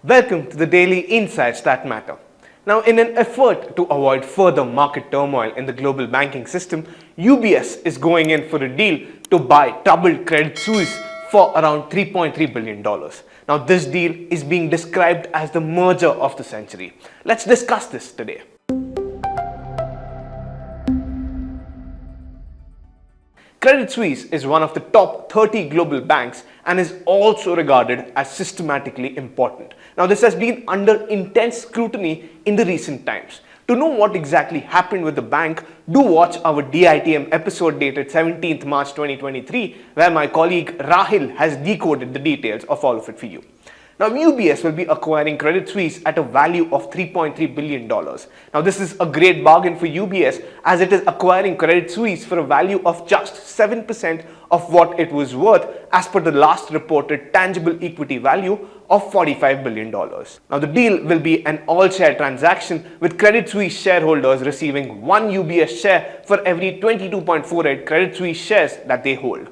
Welcome to the daily insights that matter. Now, in an effort to avoid further market turmoil in the global banking system, UBS is going in for a deal to buy troubled Credit Suisse for around $3.3 billion. Now, this deal is being described as the merger of the century. Let's discuss this today. Credit Suisse is one of the top 30 global banks and is also regarded as systematically important. Now, this has been under intense scrutiny in the recent times. To know what exactly happened with the bank, do watch our DITM episode dated 17th March 2023, where my colleague Rahil has decoded the details of all of it for you. Now, UBS will be acquiring Credit Suisse at a value of $3.3 billion. Now, this is a great bargain for UBS as it is acquiring Credit Suisse for a value of just 7% of what it was worth as per the last reported tangible equity value of $45 billion. Now, the deal will be an all-share transaction with Credit Suisse shareholders receiving one UBS share for every 22.48 Credit Suisse shares that they hold.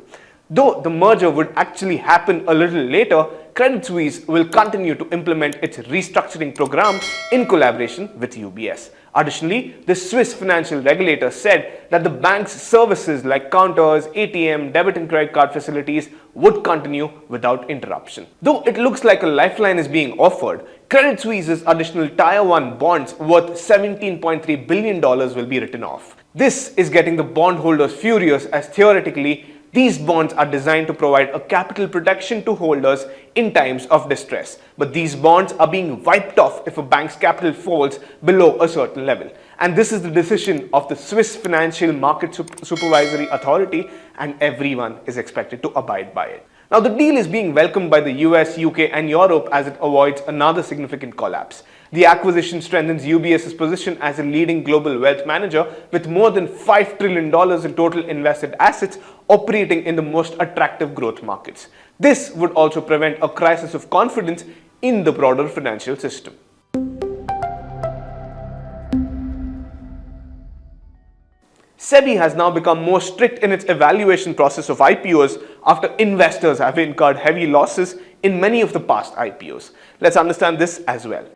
Though the merger would actually happen a little later, Credit Suisse will continue to implement its restructuring program in collaboration with UBS. Additionally, the Swiss financial regulator said that the bank's services like counters, ATM, debit and credit card facilities would continue without interruption. Though it looks like a lifeline is being offered, Credit Suisse's additional Tier 1 bonds worth $17.3 billion will be written off. This is getting the bondholders furious as theoretically, these bonds are designed to provide a capital protection to holders in times of distress. But these bonds are being wiped off if a bank's capital falls below a certain level. And this is the decision of the Swiss Financial Market Supervisory Authority, and everyone is expected to abide by it. Now, the deal is being welcomed by the US, UK and Europe as it avoids another significant collapse. The acquisition strengthens UBS's position as a leading global wealth manager with more than $5 trillion in total invested assets operating in the most attractive growth markets. This would also prevent a crisis of confidence in the broader financial system. SEBI has now become more strict in its evaluation process of IPOs after investors have incurred heavy losses in many of the past IPOs. Let's understand this as well.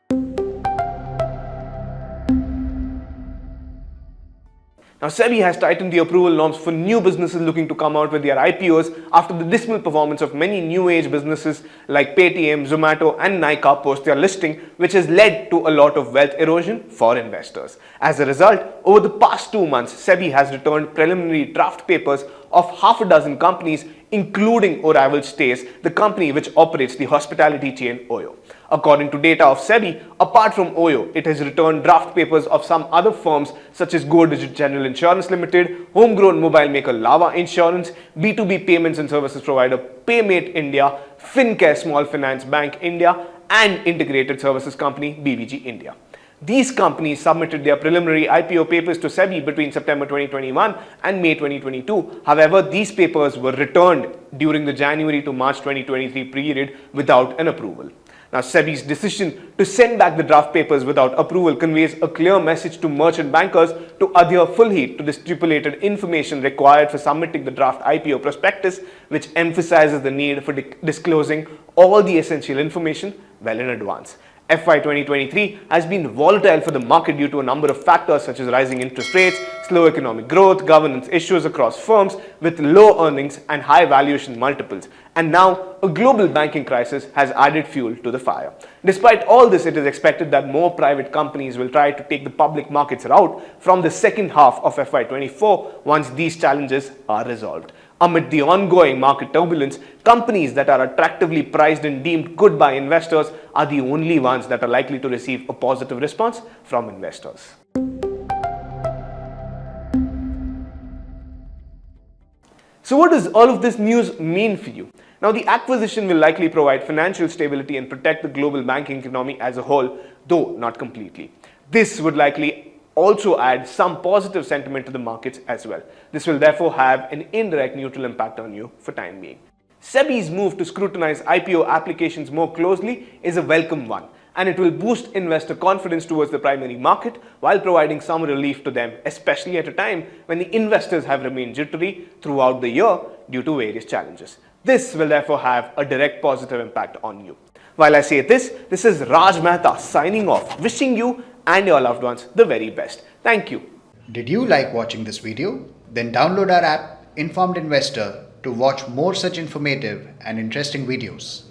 Now, SEBI has tightened the approval norms for new businesses looking to come out with their IPOs after the dismal performance of many new age businesses like Paytm, Zomato and Nykaa post their listing, which has led to a lot of wealth erosion for investors. As a result, over the past 2 months, SEBI has returned preliminary draft papers of half a dozen companies, including Oracle Stays, the company which operates the hospitality chain Oyo. According to data of SEBI, apart from Oyo, it has returned draft papers of some other firms such as Go Digit General Insurance Limited, homegrown mobile maker Lava Insurance, B2B payments and services provider Paymate India, Fincare Small Finance Bank India, and integrated services company BBG India. These companies submitted their preliminary IPO papers to SEBI between September 2021 and May 2022. However, these papers were returned during the January to March 2023 period without an approval. Now, SEBI's decision to send back the draft papers without approval conveys a clear message to merchant bankers to adhere full heed to the stipulated information required for submitting the draft IPO prospectus, which emphasizes the need for disclosing all the essential information well in advance. FY 2023 has been volatile for the market due to a number of factors such as rising interest rates, slow economic growth, governance issues across firms with low earnings and high valuation multiples. And now, a global banking crisis has added fuel to the fire. Despite all this, it is expected that more private companies will try to take the public markets route from the second half of FY 24 once these challenges are resolved. Amid the ongoing market turbulence, companies that are attractively priced and deemed good by investors are the only ones that are likely to receive a positive response from investors. So what does all of this news mean for you? Now, the acquisition will likely provide financial stability and protect the global banking economy as a whole, though not completely. This would likely also add some positive sentiment to the markets as well. This will therefore have an indirect neutral impact on you for time being. SEBI's move to scrutinize IPO applications more closely is a welcome one, and it will boost investor confidence towards the primary market while providing some relief to them, especially at a time when the investors have remained jittery throughout the year due to various challenges. This will therefore have a direct positive impact on you. While I say this is Raj Mehta signing off, wishing you and your loved ones the very best. Thank you. Did you like watching this video? Then download our app Informed Investor to watch more such informative and interesting videos.